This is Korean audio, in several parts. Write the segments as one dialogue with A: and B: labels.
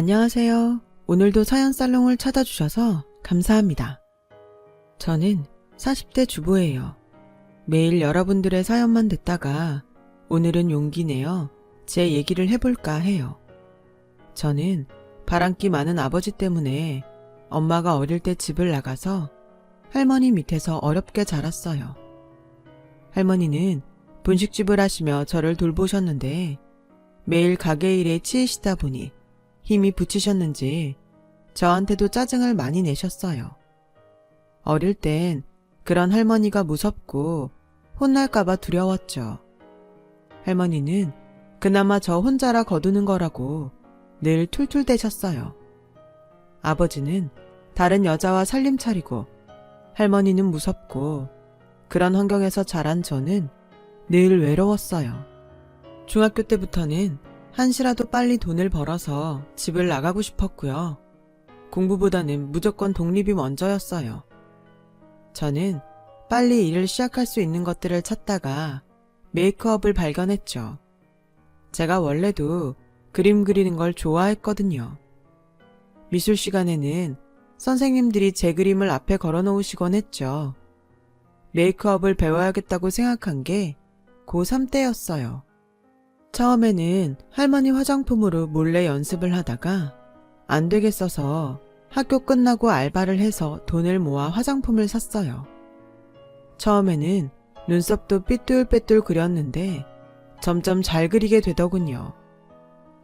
A: 안녕하세요. 오늘도 사연 살롱을 찾아주셔서 감사합니다. 저는 40대 주부예요. 매일 여러분들의 사연만 듣다가 오늘은 용기 내어 제 얘기를 해볼까 해요. 저는 바람기 많은 아버지 때문에 엄마가 어릴 때 집을 나가서 할머니 밑에서 어렵게 자랐어요. 할머니는 분식집을 하시며 저를 돌보셨는데 매일 가게 일에 치이시다 보니 힘이 붙이셨는지 저한테도 짜증을 많이 내셨어요. 어릴 땐 그런 할머니가 무섭고 혼날까봐 두려웠죠. 할머니는 그나마 저 혼자라 거두는 거라고 늘 툴툴대셨어요. 아버지는 다른 여자와 살림 차리고 할머니는 무섭고 그런 환경에서 자란 저는 늘 외로웠어요. 중학교 때부터는 한시라도 빨리 돈을 벌어서 집을 나가고 싶었고요. 공부보다는 무조건 독립이 먼저였어요. 저는 빨리 일을 시작할 수 있는 것들을 찾다가 메이크업을 발견했죠. 제가 원래도 그림 그리는 걸 좋아했거든요. 미술 시간에는 선생님들이 제 그림을 앞에 걸어 놓으시곤 했죠. 메이크업을 배워야겠다고 생각한 게 고3 때였어요. 처음에는 할머니 화장품으로 몰래 연습을 하다가 안 되겠어서 학교 끝나고 알바를 해서 돈을 모아 화장품을 샀어요. 처음에는 눈썹도 삐뚤빼뚤 그렸는데 점점 잘 그리게 되더군요.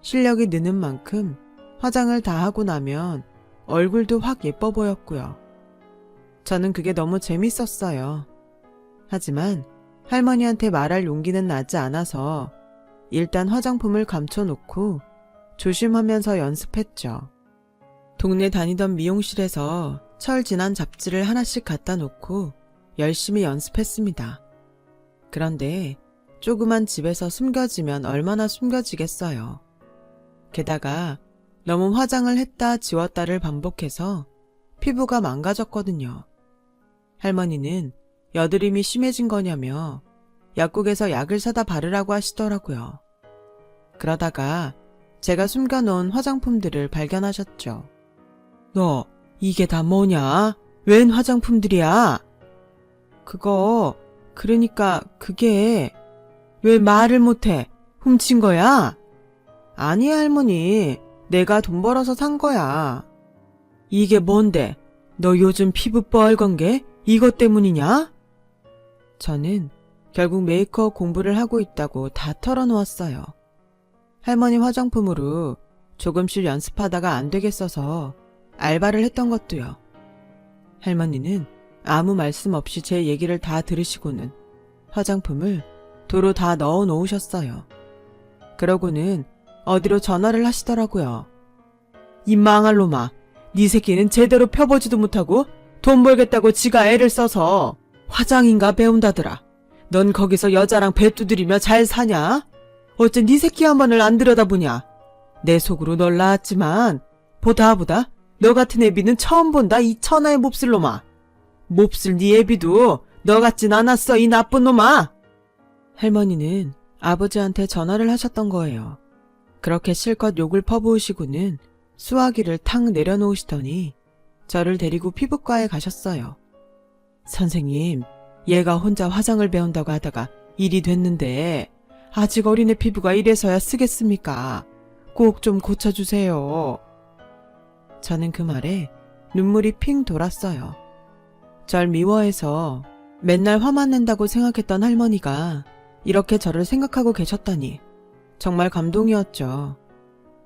A: 실력이 느는 만큼 화장을 다 하고 나면 얼굴도 확 예뻐 보였고요. 저는 그게 너무 재밌었어요. 하지만 할머니한테 말할 용기는 나지 않아서 일단 화장품을 감춰놓고 조심하면서 연습했죠. 동네 다니던 미용실에서 철 지난 잡지를 하나씩 갖다 놓고 열심히 연습했습니다. 그런데 조그만 집에서 숨겨지면 얼마나 숨겨지겠어요. 게다가 너무 화장을 했다 지웠다를 반복해서 피부가 망가졌거든요. 할머니는 여드름이 심해진 거냐며 약국에서 약을 사다 바르라고 하시더라고요. 그러다가 제가 숨겨놓은 화장품들을 발견하셨죠. 너 이게 다 뭐냐? 웬 화장품들이야? 그러니까 그게 왜 말을 못해? 훔친 거야? 아니 할머니, 내가 돈 벌어서 산 거야. 이게 뭔데? 너 요즘 피부 뻘건 게 이것 때문이냐? 저는 결국 메이크업 공부를 하고 있다고 다 털어놓았어요. 할머니 화장품으로 조금씩 연습하다가 안 되겠어서 알바를 했던 것도요. 할머니는 아무 말씀 없이 제 얘기를 다 들으시고는 화장품을 도로 다 넣어 놓으셨어요. 그러고는 어디로 전화를 하시더라고요. 이 망할 놈아, 네 새끼는 제대로 펴보지도 못하고 돈 벌겠다고 지가 애를 써서 화장인가 배운다더라. 넌 거기서 여자랑 배 두드리며 잘 사냐? 어째 네 새끼 한 번을 안 들여다보냐? 내 속으로 널 낳았지만 보다 너 같은 애비는 처음 본다 이 천하의 몹쓸 놈아. 몹쓸 네 애비도 너 같진 않았어 이 나쁜 놈아. 할머니는 아버지한테 전화를 하셨던 거예요. 그렇게 실컷 욕을 퍼부으시고는 수화기를 탁 내려놓으시더니 저를 데리고 피부과에 가셨어요. 선생님, 얘가 혼자 화장을 배운다고 하다가 일이 됐는데 아직 어린애 피부가 이래서야 쓰겠습니까? 꼭 좀 고쳐주세요. 저는 그 말에 눈물이 핑 돌았어요. 절 미워해서 맨날 화만 낸다고 생각했던 할머니가 이렇게 저를 생각하고 계셨다니 정말 감동이었죠.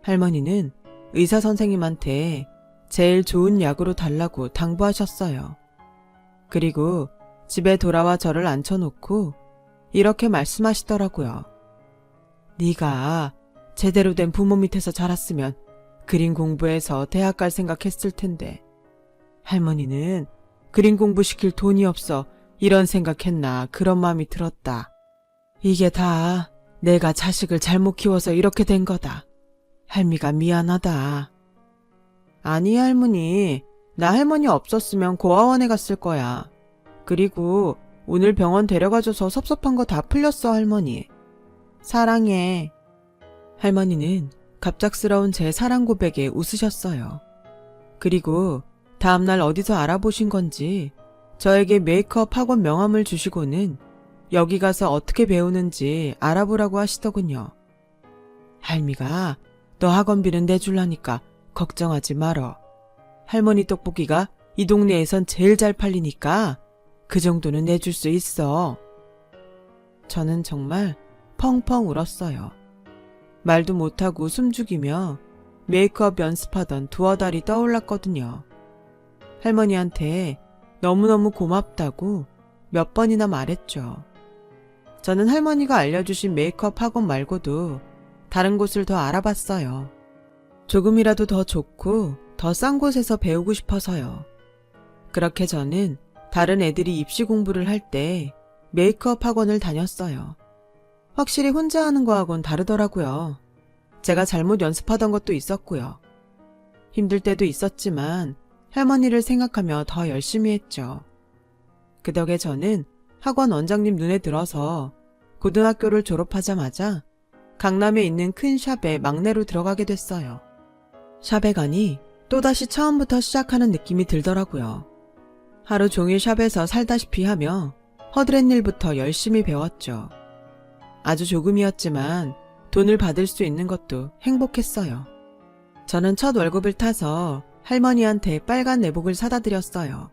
A: 할머니는 의사 선생님한테 제일 좋은 약으로 달라고 당부하셨어요. 그리고 집에 돌아와 저를 앉혀놓고 이렇게 말씀하시더라고요. 네가 제대로 된 부모 밑에서 자랐으면 그림 공부해서 대학 갈 생각했을 텐데 할머니는 그림 공부시킬 돈이 없어 이런 생각했나 그런 마음이 들었다. 이게 다 내가 자식을 잘못 키워서 이렇게 된 거다. 할미가 미안하다. 아니 할머니, 나 할머니 없었으면 고아원에 갔을 거야. 그리고 오늘 병원 데려가줘서 섭섭한 거 다 풀렸어 할머니. 사랑해. 할머니는 갑작스러운 제 사랑 고백에 웃으셨어요. 그리고 다음날 어디서 알아보신 건지 저에게 메이크업 학원 명함을 주시고는 여기 가서 어떻게 배우는지 알아보라고 하시더군요. 할미가 너 학원비는 내줄라니까 걱정하지 말어. 할머니 떡볶이가 이 동네에선 제일 잘 팔리니까 그 정도는 내줄 수 있어. 저는 정말 펑펑 울었어요. 말도 못하고 숨죽이며 메이크업 연습하던 두어 달이 떠올랐거든요. 할머니한테 너무너무 고맙다고 몇 번이나 말했죠. 저는 할머니가 알려주신 메이크업 학원 말고도 다른 곳을 더 알아봤어요. 조금이라도 더 좋고 더 싼 곳에서 배우고 싶어서요. 그렇게 저는 다른 애들이 입시 공부를 할 때 메이크업 학원을 다녔어요. 확실히 혼자 하는 거하고는 다르더라고요. 제가 잘못 연습하던 것도 있었고요. 힘들 때도 있었지만 할머니를 생각하며 더 열심히 했죠. 그 덕에 저는 학원 원장님 눈에 들어서 고등학교를 졸업하자마자 강남에 있는 큰 샵에 막내로 들어가게 됐어요. 샵에 가니 또다시 처음부터 시작하는 느낌이 들더라고요. 하루 종일 샵에서 살다시피 하며 허드렛 일부터 열심히 배웠죠. 아주 조금이었지만 돈을 받을 수 있는 것도 행복했어요. 저는 첫 월급을 타서 할머니한테 빨간 내복을 사다 드렸어요.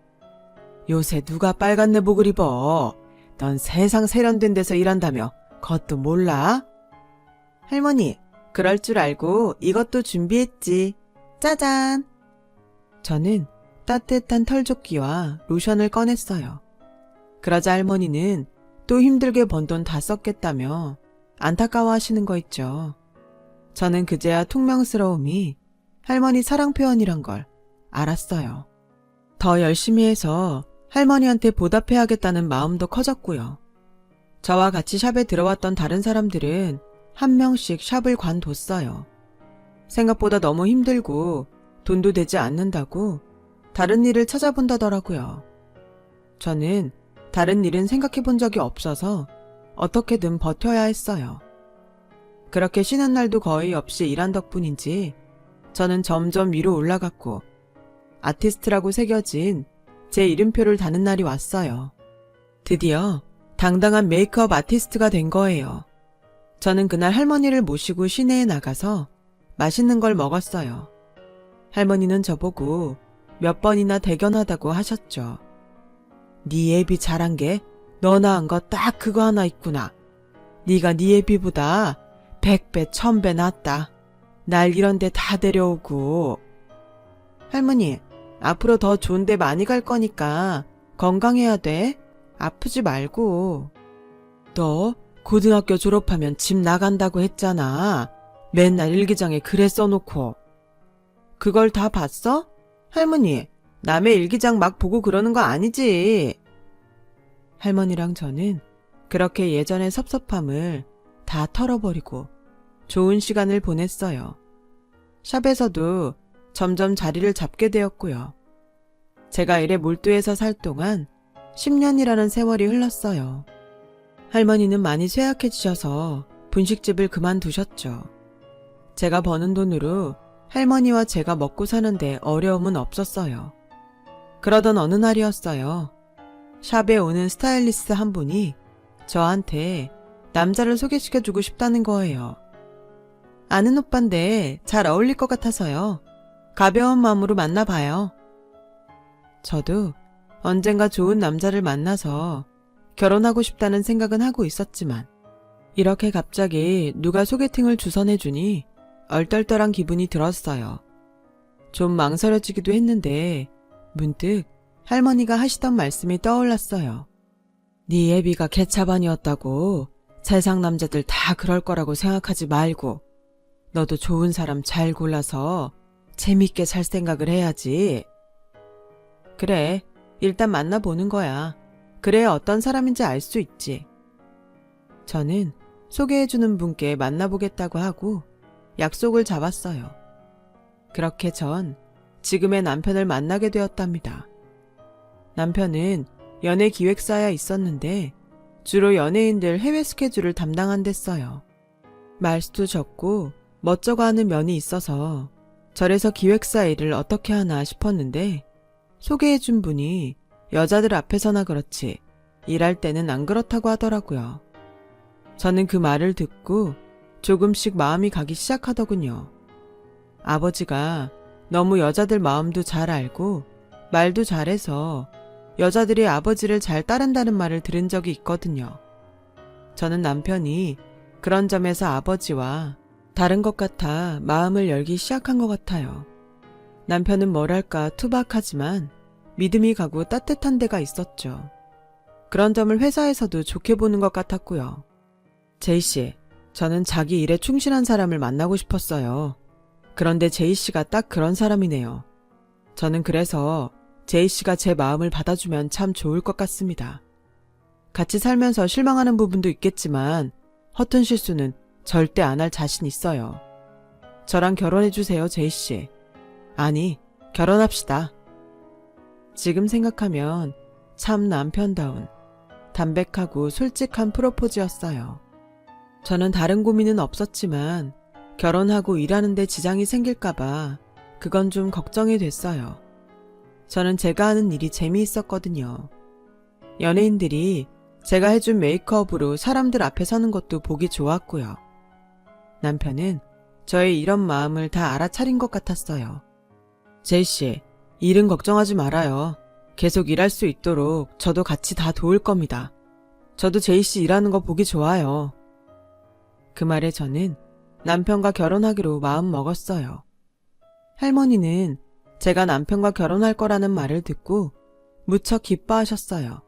A: 요새 누가 빨간 내복을 입어? 넌 세상 세련된 데서 일한다며 그것도 몰라? 할머니, 그럴 줄 알고 이것도 준비했지. 짜잔! 저는 따뜻한 털조끼와 로션을 꺼냈어요. 그러자 할머니는 또 힘들게 번 돈 다 썼겠다며 안타까워하시는 거 있죠. 저는 그제야 퉁명스러움이 할머니 사랑 표현이란 걸 알았어요. 더 열심히 해서 할머니한테 보답해야겠다는 마음도 커졌고요. 저와 같이 샵에 들어왔던 다른 사람들은 한 명씩 샵을 관뒀어요. 생각보다 너무 힘들고 돈도 되지 않는다고 다른 일을 찾아본다더라고요. 저는 다른 일은 생각해 본 적이 없어서 어떻게든 버텨야 했어요. 그렇게 쉬는 날도 거의 없이 일한 덕분인지 저는 점점 위로 올라갔고 아티스트라고 새겨진 제 이름표를 다는 날이 왔어요. 드디어 당당한 메이크업 아티스트가 된 거예요. 저는 그날 할머니를 모시고 시내에 나가서 맛있는 걸 먹었어요. 할머니는 저보고 몇 번이나 대견하다고 하셨죠. 네 애비 잘한 게 너 낳은 거 딱 그거 하나 있구나. 네가 네 애비보다 100배 1000배 낫다. 날 이런 데 다 데려오고. 할머니, 앞으로 더 좋은 데 많이 갈 거니까 건강해야 돼. 아프지 말고. 너 고등학교 졸업하면 집 나간다고 했잖아. 맨날 일기장에 글에 써놓고. 그걸 다 봤어? 할머니, 남의 일기장 막 보고 그러는 거 아니지? 할머니랑 저는 그렇게 예전의 섭섭함을 다 털어버리고 좋은 시간을 보냈어요. 샵에서도 점점 자리를 잡게 되었고요. 제가 일에 몰두해서 살 동안 10년이라는 세월이 흘렀어요. 할머니는 많이 쇠약해지셔서 분식집을 그만두셨죠. 제가 버는 돈으로 할머니와 제가 먹고 사는데 어려움은 없었어요. 그러던 어느 날이었어요. 샵에 오는 스타일리스트 한 분이 저한테 남자를 소개시켜주고 싶다는 거예요. 아는 오빠인데 잘 어울릴 것 같아서요. 가벼운 마음으로 만나봐요. 저도 언젠가 좋은 남자를 만나서 결혼하고 싶다는 생각은 하고 있었지만 이렇게 갑자기 누가 소개팅을 주선해주니 얼떨떨한 기분이 들었어요. 좀 망설여지기도 했는데 문득 할머니가 하시던 말씀이 떠올랐어요. 네 애비가 개차반이었다고 세상 남자들 다 그럴 거라고 생각하지 말고 너도 좋은 사람 잘 골라서 재밌게 살 생각을 해야지. 그래, 일단 만나보는 거야. 그래야 어떤 사람인지 알 수 있지. 저는 소개해주는 분께 만나보겠다고 하고 약속을 잡았어요. 그렇게 전 지금의 남편을 만나게 되었답니다. 남편은 연예 기획사에 있었는데 주로 연예인들 해외 스케줄을 담당한댔어요. 말수도 적고 멋쩍어 하는 면이 있어서 절에서 기획사 일을 어떻게 하나 싶었는데 소개해준 분이 여자들 앞에서나 그렇지 일할 때는 안 그렇다고 하더라고요. 저는 그 말을 듣고 조금씩 마음이 가기 시작하더군요. 아버지가 너무 여자들 마음도 잘 알고 말도 잘해서 여자들이 아버지를 잘 따른다는 말을 들은 적이 있거든요. 저는 남편이 그런 점에서 아버지와 다른 것 같아 마음을 열기 시작한 것 같아요. 남편은 뭐랄까 투박하지만 믿음이 가고 따뜻한 데가 있었죠. 그런 점을 회사에서도 좋게 보는 것 같았고요. 제이씨, 저는 자기 일에 충실한 사람을 만나고 싶었어요. 그런데 제이씨가 딱 그런 사람이네요. 저는 그래서 제이씨가 제 마음을 받아주면 참 좋을 것 같습니다. 같이 살면서 실망하는 부분도 있겠지만 허튼 실수는 절대 안 할 자신 있어요. 저랑 결혼해주세요, 제이씨. 아니, 결혼합시다. 지금 생각하면 참 남편다운, 담백하고 솔직한 프로포즈였어요. 저는 다른 고민은 없었지만 결혼하고 일하는데 지장이 생길까봐 그건 좀 걱정이 됐어요. 저는 제가 하는 일이 재미있었거든요. 연예인들이 제가 해준 메이크업으로 사람들 앞에 서는 것도 보기 좋았고요. 남편은 저의 이런 마음을 다 알아차린 것 같았어요. 제이씨, 일은 걱정하지 말아요. 계속 일할 수 있도록 저도 같이 다 도울 겁니다. 저도 제이씨 일하는 거 보기 좋아요. 그 말에 저는 남편과 결혼하기로 마음 먹었어요. 할머니는 제가 남편과 결혼할 거라는 말을 듣고 무척 기뻐하셨어요.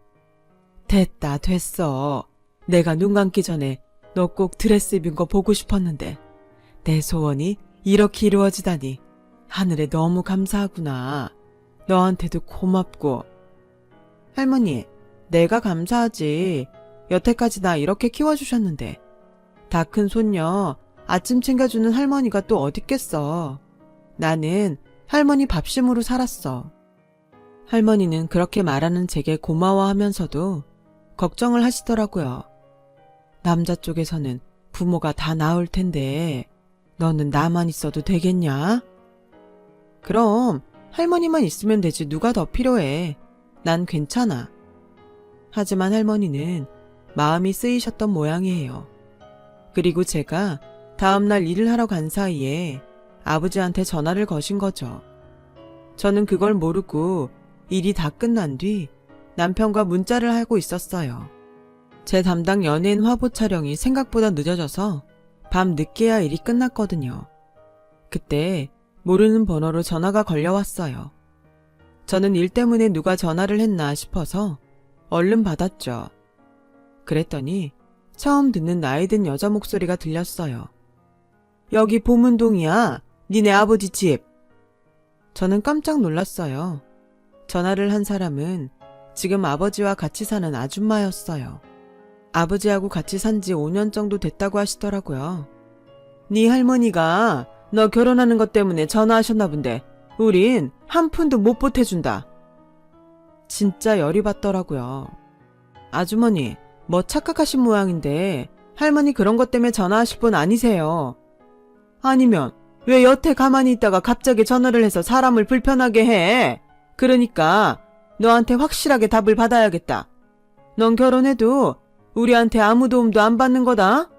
A: 됐다, 됐어. 내가 눈 감기 전에 너 꼭 드레스 입은 거 보고 싶었는데 내 소원이 이렇게 이루어지다니 하늘에 너무 감사하구나. 너한테도 고맙고. 할머니, 내가 감사하지. 여태까지 나 이렇게 키워주셨는데 다 큰 손녀 아침 챙겨주는 할머니가 또 어딨겠어. 나는 할머니 밥심으로 살았어. 할머니는 그렇게 말하는 제게 고마워하면서도 걱정을 하시더라고요. 남자 쪽에서는 부모가 다 나올 텐데 너는 나만 있어도 되겠냐? 그럼 할머니만 있으면 되지 누가 더 필요해. 난 괜찮아. 하지만 할머니는 마음이 쓰이셨던 모양이에요. 그리고 제가 다음날 일을 하러 간 사이에 아버지한테 전화를 거신 거죠. 저는 그걸 모르고 일이 다 끝난 뒤 남편과 문자를 하고 있었어요. 제 담당 연예인 화보 촬영이 생각보다 늦어져서 밤 늦게야 일이 끝났거든요. 그때 모르는 번호로 전화가 걸려왔어요. 저는 일 때문에 누가 전화를 했나 싶어서 얼른 받았죠. 그랬더니 처음 듣는 나이 든 여자 목소리가 들렸어요. 여기 보문동이야. 니네 아버지 집. 저는 깜짝 놀랐어요. 전화를 한 사람은 지금 아버지와 같이 사는 아줌마였어요. 아버지하고 같이 산 지 5년 정도 됐다고 하시더라고요. 네 할머니가 너 결혼하는 것 때문에 전화하셨나 본데 우린 한 푼도 못 보태준다. 진짜 열이 받더라고요. 아주머니, 뭐 착각하신 모양인데 할머니 그런 것 때문에 전화하실 분 아니세요. 아니면 왜 여태 가만히 있다가 갑자기 전화를 해서 사람을 불편하게 해. 그러니까 너한테 확실하게 답을 받아야겠다. 넌 결혼해도 우리한테 아무 도움도 안 받는 거다.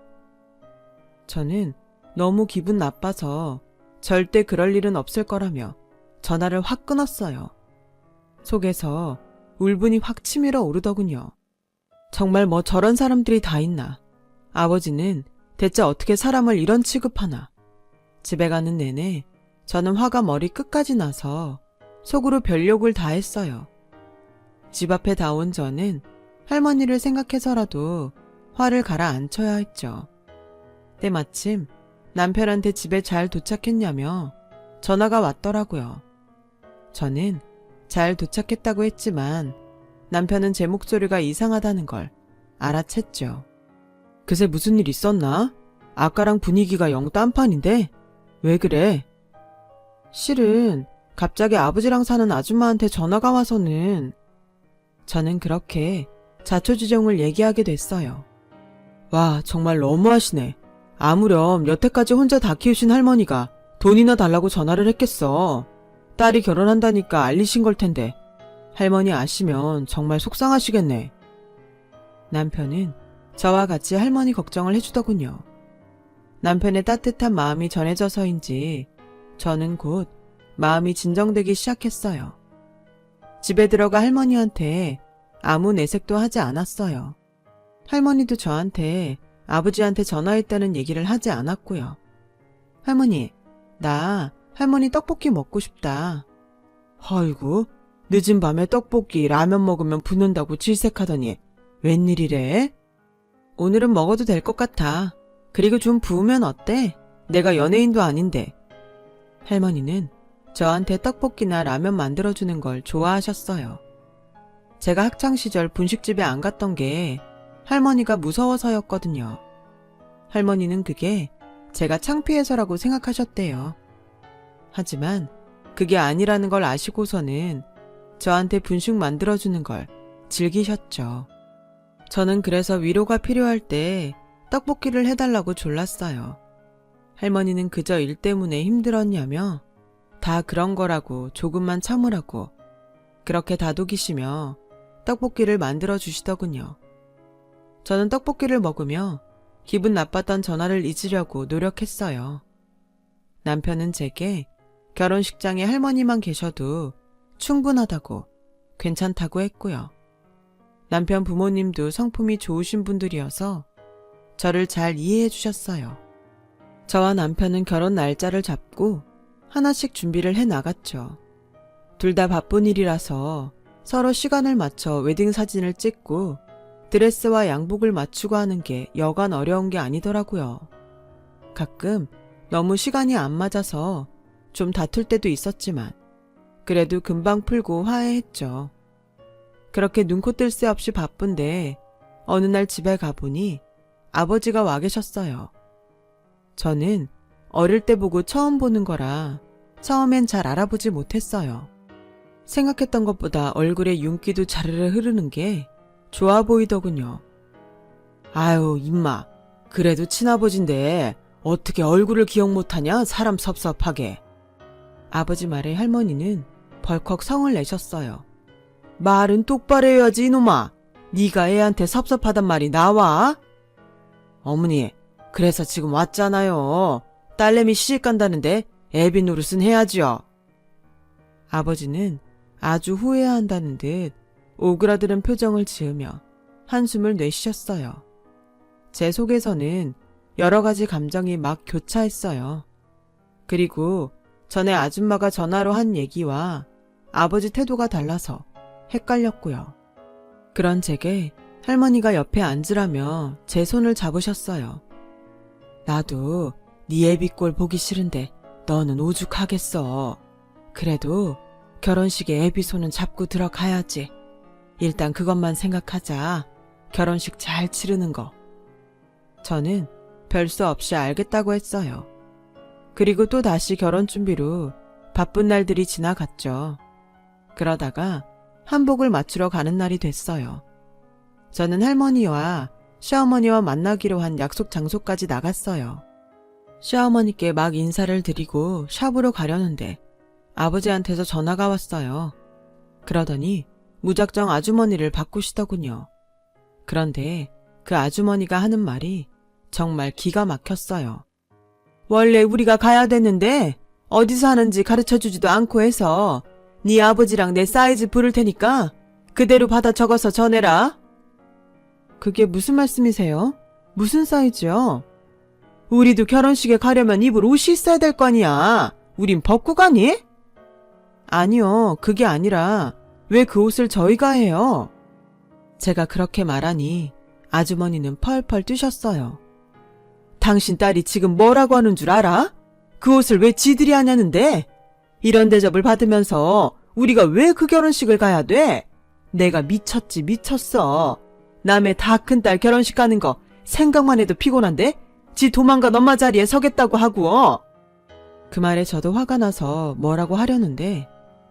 A: 저는 너무 기분 나빠서 절대 그럴 일은 없을 거라며 전화를 확 끊었어요. 속에서 울분이 확 치밀어 오르더군요. 정말 뭐 저런 사람들이 다 있나. 아버지는 대체 어떻게 사람을 이런 취급하나. 집에 가는 내내 저는 화가 머리 끝까지 나서 속으로 별욕을 다 했어요. 집 앞에 다 온 저는 할머니를 생각해서라도 화를 가라앉혀야 했죠. 때마침 남편한테 집에 잘 도착했냐며 전화가 왔더라고요. 저는 잘 도착했다고 했지만 남편은 제 목소리가 이상하다는 걸 알아챘죠. 그새 무슨 일 있었나? 아까랑 분위기가 영 딴판인데 왜 그래? 실은 갑자기 아버지랑 사는 아줌마한테 전화가 와서는 저는 그렇게 자초지종을 얘기하게 됐어요. 와, 정말 너무하시네. 아무렴 여태까지 혼자 다 키우신 할머니가 돈이나 달라고 전화를 했겠어. 딸이 결혼한다니까 알리신 걸 텐데 할머니 아시면 정말 속상하시겠네. 남편은 저와 같이 할머니 걱정을 해주더군요. 남편의 따뜻한 마음이 전해져서인지 저는 곧 마음이 진정되기 시작했어요. 집에 들어가 할머니한테 아무 내색도 하지 않았어요. 할머니도 저한테 아버지한테 전화했다는 얘기를 하지 않았고요. 할머니, 나 할머니 떡볶이 먹고 싶다. 아이고, 늦은 밤에 떡볶이, 라면 먹으면 붓는다고 질색하더니 웬일이래? 오늘은 먹어도 될 것 같아. 그리고 좀 부으면 어때? 내가 연예인도 아닌데. 할머니는 저한테 떡볶이나 라면 만들어주는 걸 좋아하셨어요. 제가 학창시절 분식집에 안 갔던 게 할머니가 무서워서였거든요. 할머니는 그게 제가 창피해서라고 생각하셨대요. 하지만 그게 아니라는 걸 아시고서는 저한테 분식 만들어주는 걸 즐기셨죠. 저는 그래서 위로가 필요할 때 떡볶이를 해달라고 졸랐어요. 할머니는 그저 일 때문에 힘들었냐며 다 그런 거라고 조금만 참으라고 그렇게 다독이시며 떡볶이를 만들어 주시더군요. 저는 떡볶이를 먹으며 기분 나빴던 전화를 잊으려고 노력했어요. 남편은 제게 결혼식장에 할머니만 계셔도 충분하다고 괜찮다고 했고요. 남편 부모님도 성품이 좋으신 분들이어서 저를 잘 이해해 주셨어요. 저와 남편은 결혼 날짜를 잡고 하나씩 준비를 해 나갔죠. 둘 다 바쁜 일이라서 서로 시간을 맞춰 웨딩 사진을 찍고 드레스와 양복을 맞추고 하는 게 여간 어려운 게 아니더라고요. 가끔 너무 시간이 안 맞아서 좀 다툴 때도 있었지만 그래도 금방 풀고 화해했죠. 그렇게 눈코 뜰 새 없이 바쁜데 어느 날 집에 가보니 아버지가 와 계셨어요. 저는 어릴 때 보고 처음 보는 거라 처음엔 잘 알아보지 못했어요. 생각했던 것보다 얼굴에 윤기도 자르르 흐르는 게 좋아 보이더군요. 아유, 임마. 그래도 친아버지인데 어떻게 얼굴을 기억 못하냐, 사람 섭섭하게. 아버지 말에 할머니는 벌컥 성을 내셨어요. 말은 똑바로 해야지, 이놈아. 네가 애한테 섭섭하단 말이 나와? 어머니, 그래서 지금 왔잖아요. 딸내미 시집 간다는데 애비 노릇은 해야지요. 아버지는 아주 후회한다는 듯 오그라드는 표정을 지으며 한숨을 내쉬셨어요. 제 속에서는 여러 가지 감정이 막 교차했어요. 그리고 전에 아줌마가 전화로 한 얘기와 아버지 태도가 달라서 헷갈렸고요. 그런 제게 할머니가 옆에 앉으라며 제 손을 잡으셨어요. 나도 네 애비 꼴 보기 싫은데 너는 오죽하겠어. 그래도 결혼식에 애비 손은 잡고 들어가야지. 일단 그것만 생각하자. 결혼식 잘 치르는 거. 저는 별 수 없이 알겠다고 했어요. 그리고 또 다시 결혼 준비로 바쁜 날들이 지나갔죠. 그러다가 한복을 맞추러 가는 날이 됐어요. 저는 할머니와 시어머니와 만나기로 한 약속 장소까지 나갔어요. 시어머니께 막 인사를 드리고 샵으로 가려는데 아버지한테서 전화가 왔어요. 그러더니 무작정 아주머니를 바꾸시더군요. 그런데 그 아주머니가 하는 말이 정말 기가 막혔어요. 원래 우리가 가야 되는데 어디서 하는지 가르쳐주지도 않고 해서 네 아버지랑 내 사이즈 부를 테니까 그대로 받아 적어서 전해라. 그게 무슨 말씀이세요? 무슨 사이즈요? 우리도 결혼식에 가려면 입을 옷이 있어야 될 거 아니야. 우린 벗고 가니? 아니요, 그게 아니라 왜 그 옷을 저희가 해요? 제가 그렇게 말하니 아주머니는 펄펄 뛰셨어요. 당신 딸이 지금 뭐라고 하는 줄 알아? 그 옷을 왜 지들이 하냐는데? 이런 대접을 받으면서 우리가 왜 그 결혼식을 가야 돼? 내가 미쳤지 미쳤어. 남의 다 큰 딸 결혼식 가는 거 생각만 해도 피곤한데? 지 도망간 엄마 자리에 서겠다고 하고. 그 말에 저도 화가 나서 뭐라고 하려는데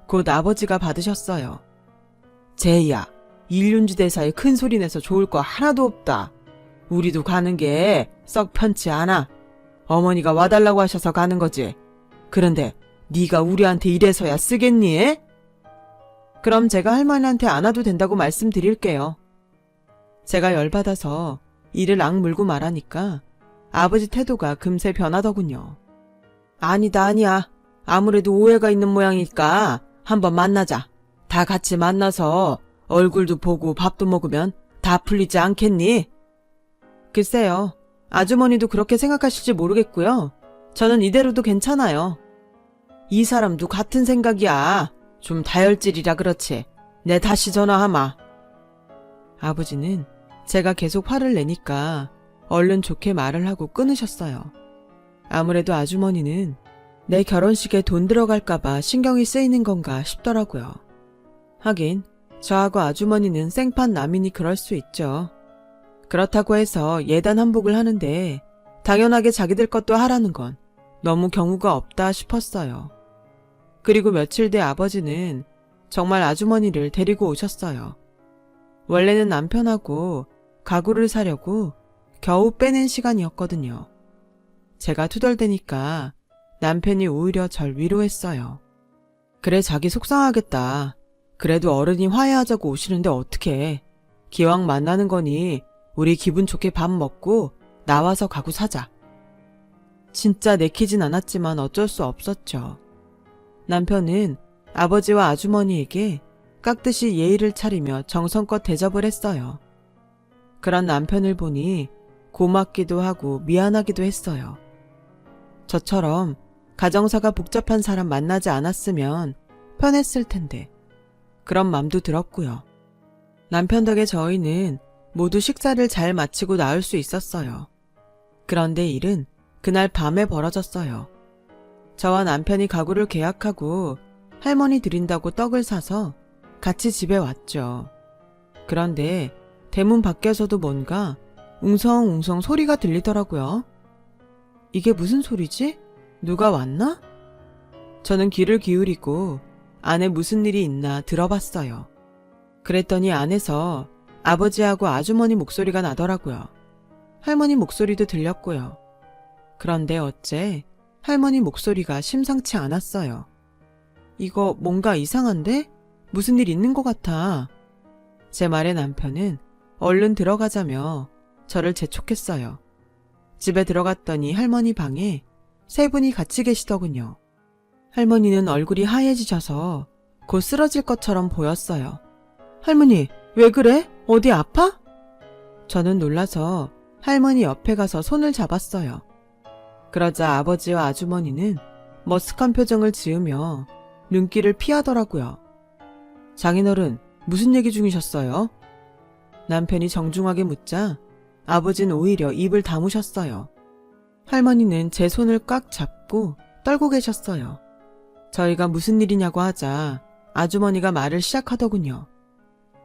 A: 곧 아버지가 받으셨어요. 제이야, 일륜지 대사에 큰 소리 내서 좋을 거 하나도 없다. 우리도 가는 게 썩 편치 않아. 어머니가 와달라고 하셔서 가는 거지. 그런데 네가 우리한테 이래서야 쓰겠니? 그럼 제가 할머니한테 안 와도 된다고 말씀드릴게요. 제가 열받아서 이를 악물고 말하니까 아버지 태도가 금세 변하더군요. 아니다, 아니야. 아무래도 오해가 있는 모양이니까 한번 만나자. 다 같이 만나서 얼굴도 보고 밥도 먹으면 다 풀리지 않겠니? 글쎄요. 아주머니도 그렇게 생각하실지 모르겠고요. 저는 이대로도 괜찮아요. 이 사람도 같은 생각이야. 좀 다혈질이라 그렇지. 내 다시 전화하마. 아버지는 제가 계속 화를 내니까 얼른 좋게 말을 하고 끊으셨어요. 아무래도 아주머니는 내 결혼식에 돈 들어갈까봐 신경이 쓰이는 건가 싶더라고요. 하긴 저하고 아주머니는 생판 남이니 그럴 수 있죠. 그렇다고 해서 예단 한복을 하는데 당연하게 자기들 것도 하라는 건 너무 경우가 없다 싶었어요. 그리고 며칠 뒤 아버지는 정말 아주머니를 데리고 오셨어요. 원래는 남편하고 가구를 사려고 겨우 빼낸 시간이었거든요. 제가 투덜대니까 남편이 오히려 절 위로했어요. 그래, 자기 속상하겠다. 그래도 어른이 화해하자고 오시는데 어떡해. 기왕 만나는 거니 우리 기분 좋게 밥 먹고 나와서 가구 사자. 진짜 내키진 않았지만 어쩔 수 없었죠. 남편은 아버지와 아주머니에게 깍듯이 예의를 차리며 정성껏 대접을 했어요. 그런 남편을 보니 고맙기도 하고 미안하기도 했어요. 저처럼 가정사가 복잡한 사람 만나지 않았으면 편했을 텐데 그런 맘도 들었고요. 남편 덕에 저희는 모두 식사를 잘 마치고 나올 수 있었어요. 그런데 일은 그날 밤에 벌어졌어요. 저와 남편이 가구를 계약하고 할머니 드린다고 떡을 사서 같이 집에 왔죠. 그런데 대문 밖에서도 뭔가 웅성웅성 소리가 들리더라고요. 이게 무슨 소리지? 누가 왔나? 저는 귀를 기울이고 안에 무슨 일이 있나 들어봤어요. 그랬더니 안에서 아버지하고 아주머니 목소리가 나더라고요. 할머니 목소리도 들렸고요. 그런데 어째 할머니 목소리가 심상치 않았어요. 이거 뭔가 이상한데? 무슨 일 있는 것 같아. 제 말에 남편은 얼른 들어가자며 저를 재촉했어요. 집에 들어갔더니 할머니 방에 세 분이 같이 계시더군요. 할머니는 얼굴이 하얘지셔서 곧 쓰러질 것처럼 보였어요. 할머니, 왜 그래? 어디 아파? 저는 놀라서 할머니 옆에 가서 손을 잡았어요. 그러자 아버지와 아주머니는 머쓱한 표정을 지으며 눈길을 피하더라고요. 장인어른, 무슨 얘기 중이셨어요? 남편이 정중하게 묻자 아버지는 오히려 입을 다무셨어요. 할머니는 제 손을 꽉 잡고 떨고 계셨어요. 저희가 무슨 일이냐고 하자 아주머니가 말을 시작하더군요.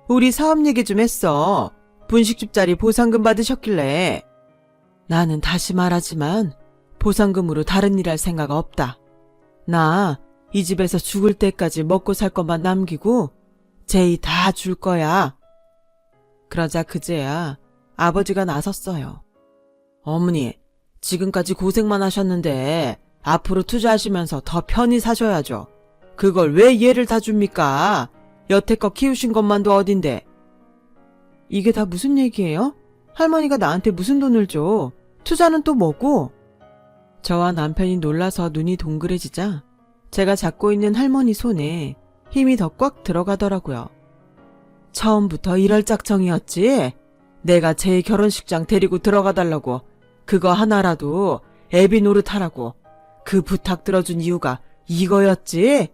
A: 우리 사업 얘기 좀 했어. 분식집짜리 보상금 받으셨길래. 나는 다시 말하지만 보상금으로 다른 일 할 생각 없다. 나 이 집에서 죽을 때까지 먹고 살 것만 남기고 제이 다 줄 거야. 그러자 그제야 아버지가 나섰어요. 어머니, 지금까지 고생만 하셨는데 앞으로 투자하시면서 더 편히 사셔야죠. 그걸 왜 얘를 다 줍니까? 여태껏 키우신 것만도 어딘데. 이게 다 무슨 얘기예요? 할머니가 나한테 무슨 돈을 줘? 투자는 또 뭐고? 저와 남편이 놀라서 눈이 동그래지자 제가 잡고 있는 할머니 손에 힘이 더 꽉 들어가더라고요. 처음부터 이럴 작정이었지? 내가 제 결혼식장 데리고 들어가달라고 그거 하나라도 애비 노릇하라고 그 부탁 들어준 이유가 이거였지?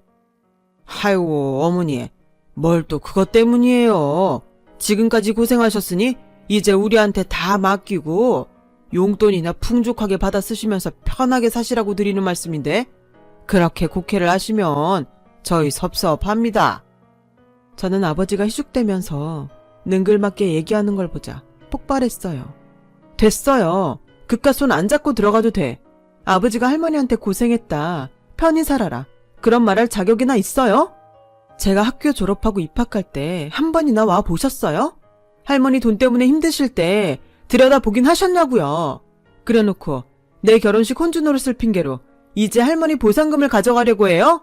A: 아이고 어머니, 뭘 또 그것 때문이에요. 지금까지 고생하셨으니 이제 우리한테 다 맡기고 용돈이나 풍족하게 받아 쓰시면서 편하게 사시라고 드리는 말씀인데 그렇게 곡해를 하시면 저희 섭섭합니다. 저는 아버지가 희죽대면서 능글맞게 얘기하는 걸 보자 폭발했어요. 됐어요. 그깟 손 안 잡고 들어가도 돼. 아버지가 할머니한테 고생했다, 편히 살아라, 그런 말할 자격이나 있어요? 제가 학교 졸업하고 입학할 때 한 번이나 와 보셨어요? 할머니 돈 때문에 힘드실 때 들여다보긴 하셨냐고요. 그래놓고 내 결혼식 혼주 노릇을 핑계로 이제 할머니 보상금을 가져가려고 해요?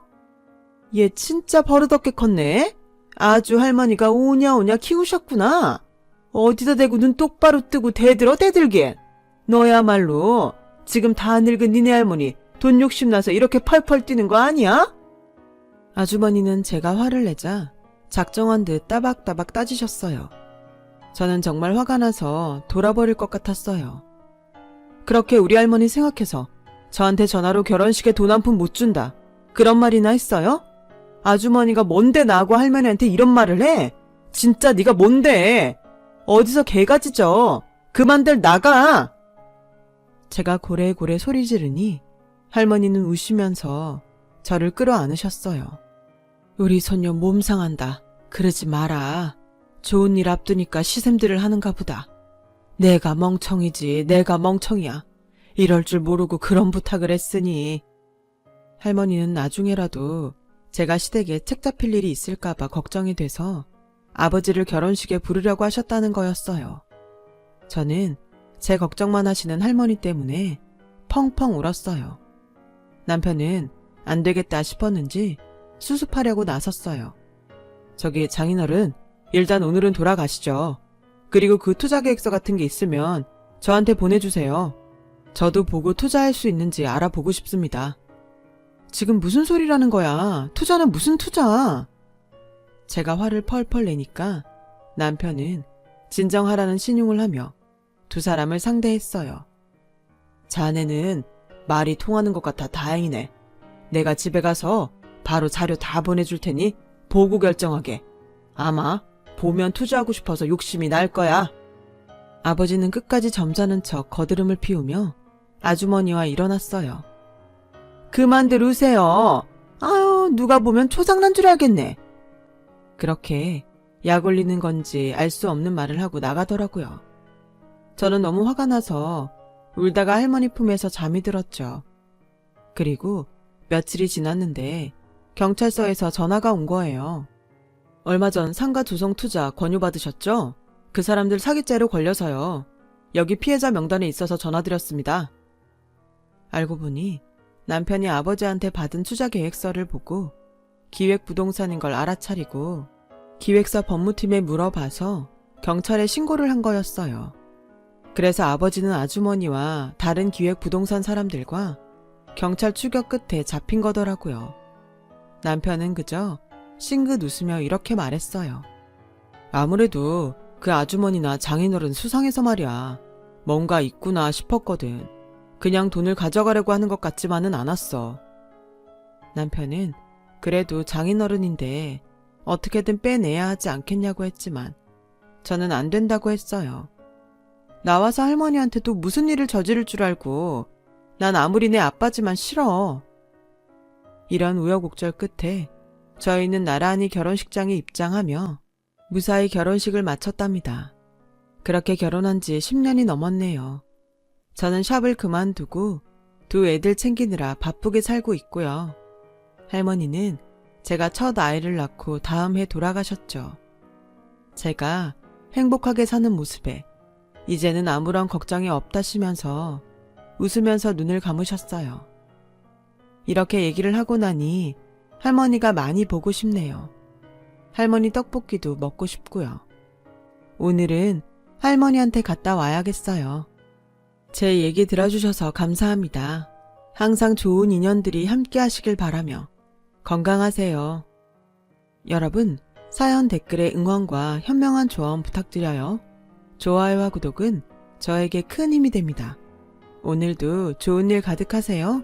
A: 얘 진짜 버릇없게 컸네. 아주 할머니가 오냐오냐 키우셨구나. 어디다 대고 눈 똑바로 뜨고 대들어 대들게. 너야말로 지금 다 늙은 니네 할머니 돈 욕심나서 이렇게 펄펄 뛰는 거 아니야? 아주머니는 제가 화를 내자 작정한 듯 따박따박 따지셨어요. 저는 정말 화가 나서 돌아버릴 것 같았어요. 그렇게 우리 할머니 생각해서 저한테 전화로 결혼식에 돈 한 푼 못 준다, 그런 말이나 했어요? 아주머니가 뭔데 나하고 할머니한테 이런 말을 해? 진짜 네가 뭔데? 어디서 개가 짖어? 그만들 나가! 제가 고래고래 소리 지르니 할머니는 우시면서 저를 끌어안으셨어요. 우리 손녀 몸 상한다. 그러지 마라. 좋은 일 앞두니까 시샘들을 하는가 보다. 내가 멍청이지, 내가 멍청이야. 이럴 줄 모르고 그런 부탁을 했으니. 할머니는 나중에라도 제가 시댁에 책 잡힐 일이 있을까봐 걱정이 돼서 아버지를 결혼식에 부르려고 하셨다는 거였어요. 저는 제 걱정만 하시는 할머니 때문에 펑펑 울었어요. 남편은 안 되겠다 싶었는지 수습하려고 나섰어요. 저기 장인어른, 일단 오늘은 돌아가시죠. 그리고 그 투자 계획서 같은 게 있으면 저한테 보내주세요. 저도 보고 투자할 수 있는지 알아보고 싶습니다. 지금 무슨 소리라는 거야? 투자는 무슨 투자? 제가 화를 펄펄 내니까 남편은 진정하라는 신용을 하며 두 사람을 상대했어요. 자네는 말이 통하는 것 같아 다행이네. 내가 집에 가서 바로 자료 다 보내줄 테니 보고 결정하게. 아마 보면 투자하고 싶어서 욕심이 날 거야. 아버지는 끝까지 점잖은 척 거드름을 피우며 아주머니와 일어났어요. 그만들 우세요. 아유, 누가 보면 초장난 줄 알겠네. 그렇게 약 올리는 건지 알 수 없는 말을 하고 나가더라고요. 저는 너무 화가 나서 울다가 할머니 품에서 잠이 들었죠. 그리고 며칠이 지났는데 경찰서에서 전화가 온 거예요. 얼마 전 상가 조성 투자 권유받으셨죠? 그 사람들 사기죄로 걸려서요. 여기 피해자 명단에 있어서 전화드렸습니다. 알고 보니 남편이 아버지한테 받은 투자 계획서를 보고 기획부동산인 걸 알아차리고 기획사 법무팀에 물어봐서 경찰에 신고를 한 거였어요. 그래서 아버지는 아주머니와 다른 기획부동산 사람들과 경찰 추격 끝에 잡힌 거더라고요. 남편은 그저 싱긋 웃으며 이렇게 말했어요. 아무래도 그 아주머니나 장인어른 수상해서 말이야. 뭔가 있구나 싶었거든. 그냥 돈을 가져가려고 하는 것 같지만은 않았어. 남편은 그래도 장인어른인데 어떻게든 빼내야 하지 않겠냐고 했지만 저는 안 된다고 했어요. 나와서 할머니한테 또 무슨 일을 저지를 줄 알고. 난 아무리 내 아빠지만 싫어. 이런 우여곡절 끝에 저희는 나란히 결혼식장에 입장하며 무사히 결혼식을 마쳤답니다. 그렇게 결혼한 지 10년이 넘었네요. 저는 샵을 그만두고 두 애들 챙기느라 바쁘게 살고 있고요. 할머니는 제가 첫 아이를 낳고 다음 해 돌아가셨죠. 제가 행복하게 사는 모습에 이제는 아무런 걱정이 없다시면서 웃으면서 눈을 감으셨어요. 이렇게 얘기를 하고 나니 할머니가 많이 보고 싶네요. 할머니 떡볶이도 먹고 싶고요. 오늘은 할머니한테 갔다 와야겠어요. 제 얘기 들어주셔서 감사합니다. 항상 좋은 인연들이 함께 하시길 바라며 건강하세요. 여러분, 사연 댓글에 응원과 현명한 조언 부탁드려요. 좋아요와 구독은 저에게 큰 힘이 됩니다. 오늘도 좋은 일 가득하세요.